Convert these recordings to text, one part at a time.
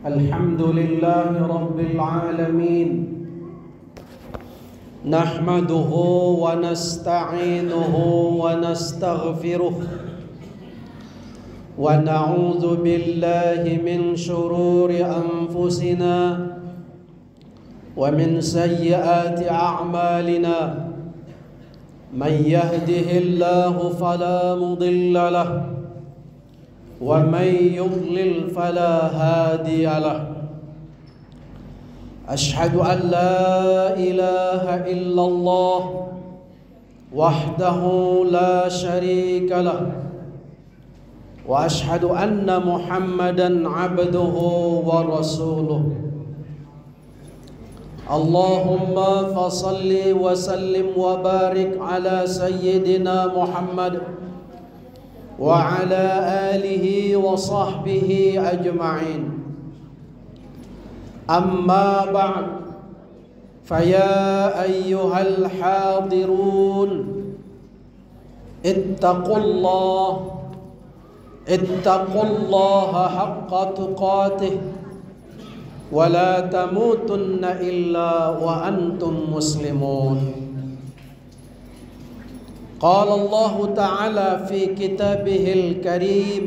Alhamdulillah Rabbil Alamin. Nahmaduhu wa nasta'inuhu wa nastaghfiruh wa na'udzu billahi min shururi anfusina wa min sayyiati a'malina. Man yahdihillahu fala mudilla lahu ومن يضلل فلا هادي له. أشهد أن لا إله إلا الله وحده لا شريك له وأشهد أن محمدا عبده ورسوله. اللهم فصل وسلم وبارك على سيدنا محمد وعلى آله وصحبه أجمعين. أما بعد فيا أيها الحاضرون اتقوا الله حق تقاته ولا تموتن إلا وأنتم مسلمون. قال الله تعالى في كتابه الكريم: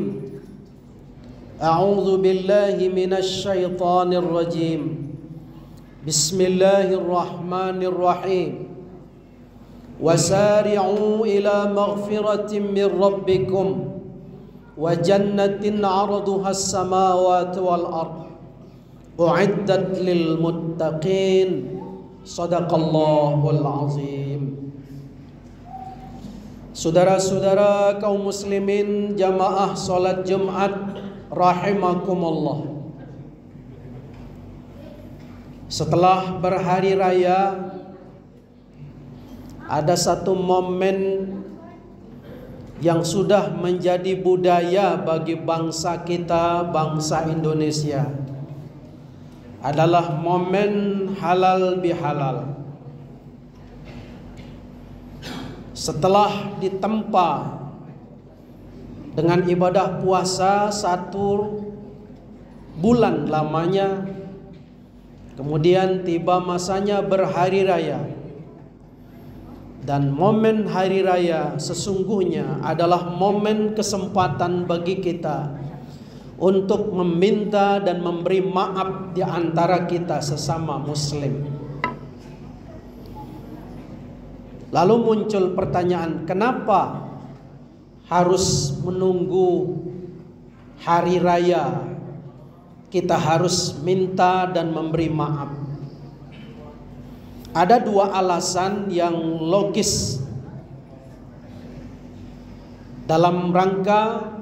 أعوذ بالله من الشيطان الرجيم. بسم الله الرحمن الرحيم. وسارعوا إلى مغفرة من ربكم وجنة عرضها السماوات والأرض أعدت للمتقين. صدق الله العظيم. Saudara-saudara kaum muslimin jamaah salat Jumat rahimakumullah. Setelah berhari raya, ada satu momen yang sudah menjadi budaya bagi bangsa kita, bangsa Indonesia, adalah momen halal bihalal. Setelah ditempa dengan ibadah puasa 1 bulan lamanya, kemudian tiba masanya berhari raya. Dan momen hari raya sesungguhnya adalah momen kesempatan bagi kita untuk meminta dan memberi maaf di antara kita sesama muslim. Lalu muncul pertanyaan, kenapa harus menunggu hari raya kita harus minta dan memberi maaf? Ada 2 alasan yang logis dalam rangka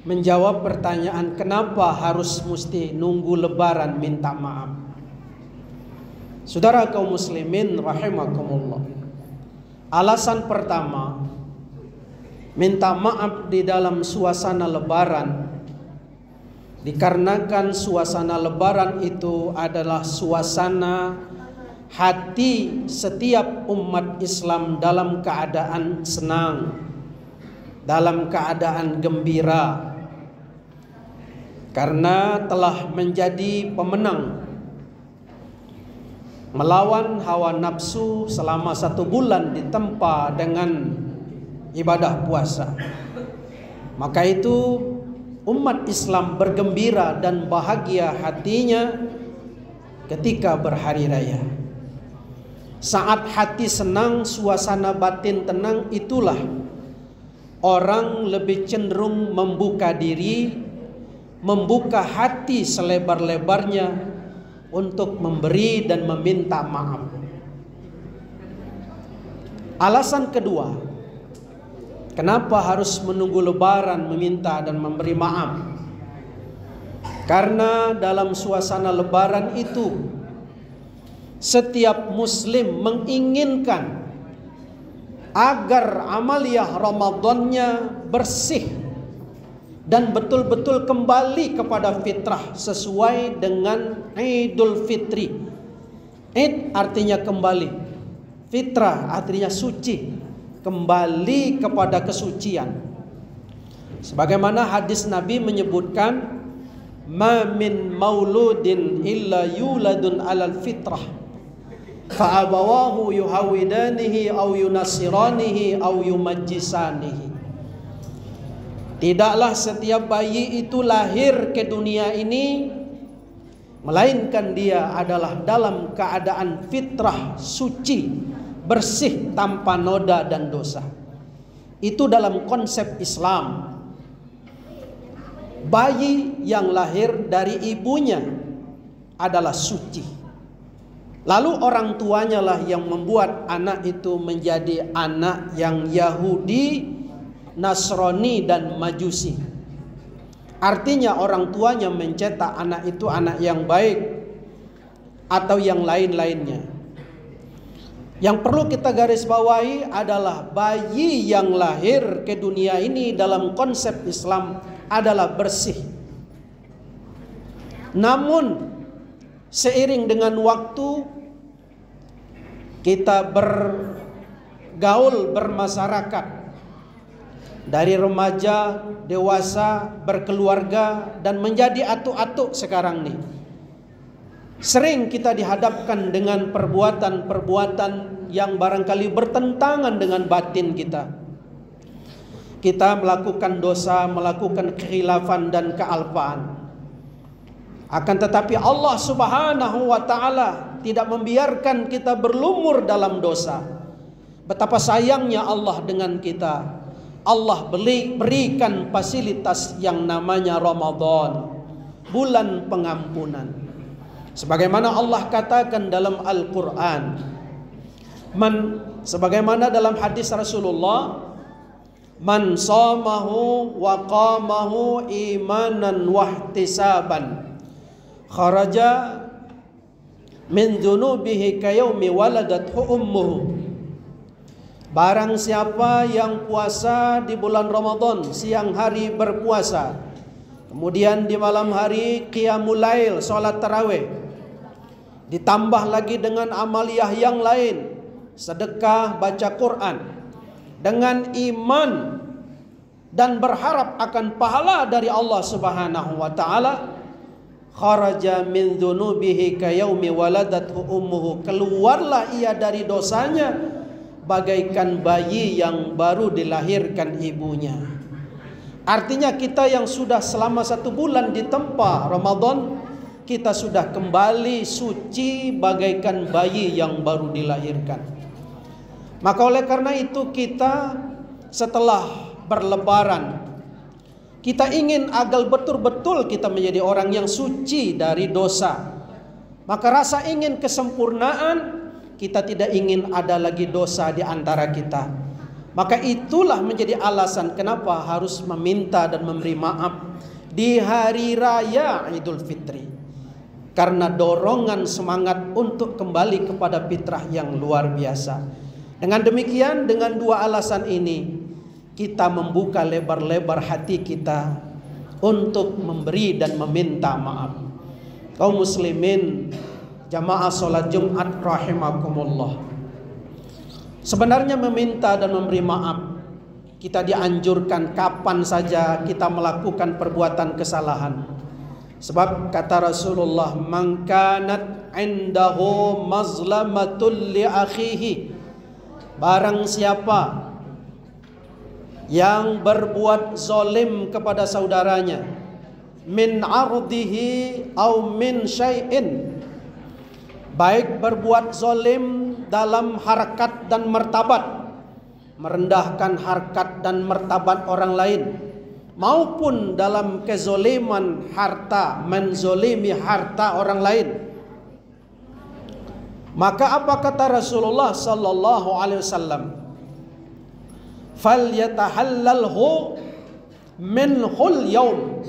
menjawab pertanyaan kenapa harus mesti nunggu lebaran minta maaf. Saudara kaum muslimin rahimakumullah. Alasan pertama, minta maaf di dalam suasana lebaran dikarenakan suasana lebaran itu adalah suasana hati setiap umat Islam dalam keadaan senang, dalam keadaan gembira, karena telah menjadi pemenang melawan hawa nafsu selama 1 bulan ditempa dengan ibadah puasa. Maka itu umat Islam bergembira dan bahagia hatinya ketika berhari raya. Saat hati senang, suasana batin tenang, itulah orang lebih cenderung membuka diri membuka hati selebar-lebarnya untuk memberi dan meminta maaf. Alasan kedua, kenapa harus menunggu Lebaran meminta dan memberi maaf? Karena dalam suasana Lebaran itu setiap muslim menginginkan agar amaliyah Ramadannya bersih dan betul-betul kembali kepada fitrah sesuai dengan Idul Fitri. Id artinya kembali, fitrah artinya suci, kembali kepada kesucian. Sebagaimana hadis Nabi menyebutkan, ma min mauludin illa yuladun alal fitrah fa abawahu yuhawidanihi au yunasiranihi au yumajjisanihi. Tidaklah setiap bayi itu lahir ke dunia ini melainkan dia adalah dalam keadaan fitrah, suci, bersih, tanpa noda dan dosa. Itu dalam konsep Islam. Bayi yang lahir dari ibunya adalah suci. Lalu orang tuanya lah yang membuat anak itu menjadi anak yang Yahudi, Nasrani dan Majusi. Artinya orang tuanya mencetak anak itu anak yang baik atau yang lain-lainnya. Yang perlu kita garis bawahi adalah bayi yang lahir ke dunia ini dalam konsep Islam adalah bersih. Namun seiring dengan waktu kita bergaul, bermasyarakat, dari remaja, dewasa, berkeluarga, dan menjadi atuk-atuk sekarang nih, sering kita dihadapkan dengan perbuatan-perbuatan yang barangkali bertentangan dengan batin kita. Kita melakukan dosa, melakukan kekhilafan dan kealpaan. Akan tetapi Allah Subhanahu wa ta'ala tidak membiarkan kita berlumur dalam dosa. Betapa sayangnya Allah dengan kita. Allah berikan fasilitas yang namanya Ramadan, bulan pengampunan. Sebagaimana Allah katakan dalam Al-Quran, sebagaimana dalam hadis Rasulullah, man shamahu wa qamahu imanan wahtisaban kharaja min dunubihi kayaumi waladathu ummuhu. Barang siapa yang puasa di bulan Ramadan, siang hari berpuasa, kemudian di malam hari qiyamul lail, salat tarawih, ditambah lagi dengan amaliyah yang lain, sedekah, baca Quran, dengan iman dan berharap akan pahala dari Allah Subhanahu wa ta'ala, kharaja min dzunubihi kayaumi waladathu ummuhu, keluarlah ia dari dosanya bagaikan bayi yang baru dilahirkan ibunya. Artinya kita yang sudah selama 1 bulan ditempa Ramadan, kita sudah kembali suci bagaikan bayi yang baru dilahirkan. Maka oleh karena itu kita setelah berlebaran, kita ingin agar betul-betul kita menjadi orang yang suci dari dosa. Maka rasa ingin kesempurnaan, kita tidak ingin ada lagi dosa di antara kita. Maka itulah menjadi alasan kenapa harus meminta dan memberi maaf di hari raya Idul Fitri. Karena dorongan semangat untuk kembali kepada fitrah yang luar biasa. Dengan demikian, dengan 2 alasan ini, kita membuka lebar-lebar hati kita untuk memberi dan meminta maaf. Kaum muslimin, jamaah sholat Jumat rahimakumullah. Sebenarnya meminta dan memberi maaf, kita dianjurkan kapan saja kita melakukan perbuatan kesalahan. Sebab kata Rasulullah, man kanat indahu mazlamatul li akhihi, barang siapa yang berbuat zalim kepada saudaranya, min ardihi au min syai'in, baik berbuat zalim dalam harkat dan martabat, merendahkan harkat dan martabat orang lain, maupun dalam kezoliman harta, menzolimi harta orang lain. Maka apa kata Rasulullah sallallahu alaihi wasallam? Falyatahallalhu minhul yaum.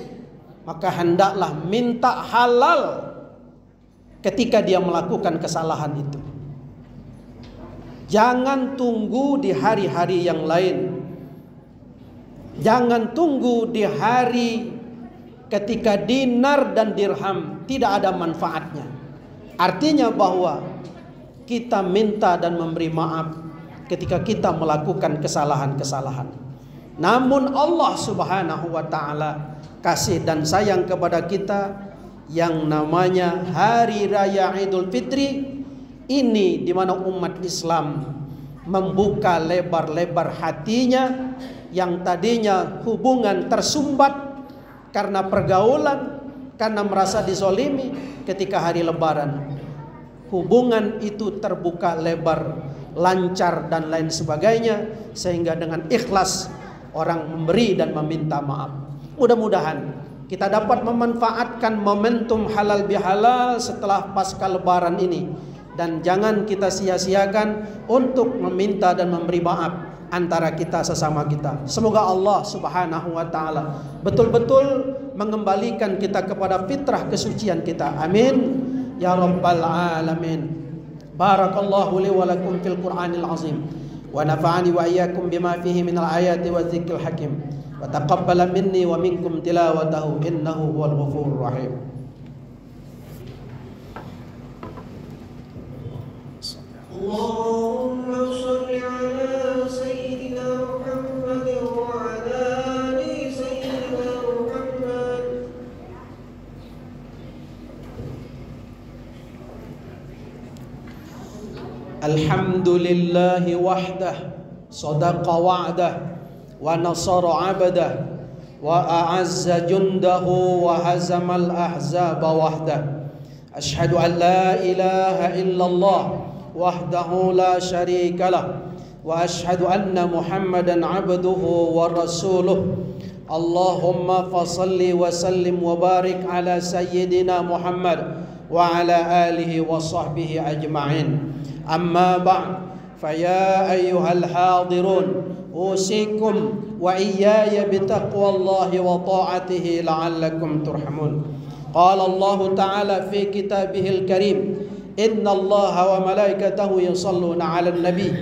Maka hendaklah minta halal ketika dia melakukan kesalahan itu. Jangan tunggu di hari-hari yang lain. Jangan tunggu di hari ketika dinar dan dirham tidak ada manfaatnya. Artinya bahwa kita minta dan memberi maaf ketika kita melakukan kesalahan-kesalahan. Namun Allah Subhanahu wa taala kasih dan sayang kepada kita yang namanya Hari Raya Idul Fitri ini, di mana umat Islam membuka lebar-lebar hatinya yang tadinya hubungan tersumbat karena pergaulan, karena merasa dizolimi. Ketika hari Lebaran, hubungan itu terbuka lebar, lancar dan lain sebagainya, sehingga dengan ikhlas orang memberi dan meminta maaf. Mudah-mudahan kita dapat memanfaatkan momentum halal bihalal setelah pasca Lebaran ini, dan jangan kita sia-siakan untuk meminta dan memberi maaf antara kita sesama kita. Semoga Allah Subhanahu wa taala betul-betul mengembalikan kita kepada fitrah kesucian kita. Amin ya rabbal alamin. Barakallahu li wa lakum fil Qur'anil azim wa nafa'ani wa iyyakum bima fihi minal ayati wa dzikril hakim wa taqabbala minni wa minkum tilawatahu innahu huwal ghafurur rahim. Allahumma shalli ala sayyidina Muhammad wa ala ali sayyidina Muhammad. Alhamdulillahi wahdah sadaqa wa'dah wa nasara 'abdah wa a'azza jundahu wa hazamal ahzaba wahdah. Ashhadu an la ilaha illallah wahdahu la syarika lah wa ashhadu anna Muhammadan 'abduhu wa rasuluh. Allahumma fasalli wa sallim wa barik ala sayyidina Muhammad wa ala alihi wa sahbihi ajma'in. Amma ba'd, faya ayyuhal hadirun usikum wa iyaya bitaqwallahi wa ta'atihi la'allakum turhamun. Qala Allah ta'ala fi kitabihil karim, inna Allah wa malaikatahu yusalluna 'alan nabi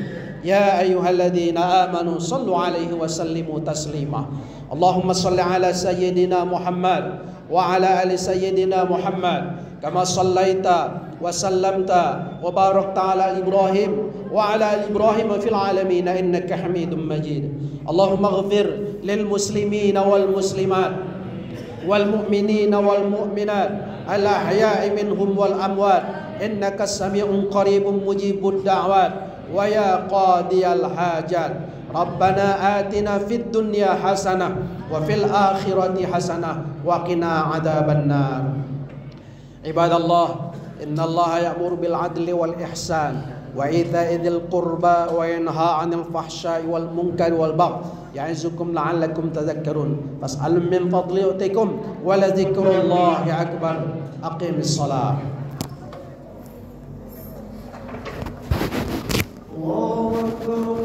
ya ayyuhalladzina amanu sallu 'alaihi wa sallimu taslima. Allahumma salli 'ala sayyidina Muhammad wa 'ala ali sayyidina Muhammad kama sallaita wa sallamta wa barakta 'ala Ibrahim wa 'ala ali Ibrahim fil 'alamin innaka Hamidum Majid. Allahumma ighfir lil muslimina wal muslimat wal mu'minina wal mu'minat al ahya'i minhum wal amwat innaka sami'un qaribun mujibud da'wat wa ya qadiyal hajat. Rabbana atina fid dunya hasanah wa fil akhirati hasanah wa qina adzabannar. Ibadallah, innallaha ya'muru bil adli wal ihsan wa ita'i dzil qurba wa yanha 'anil fahsya'i wal munkari wal baghi ya'izukum la'allakum tadhakkarun. Fas'alun min fadli yu'tikum wa la dzikrullahi akbar. Aqimis shalah. Allahu akbar.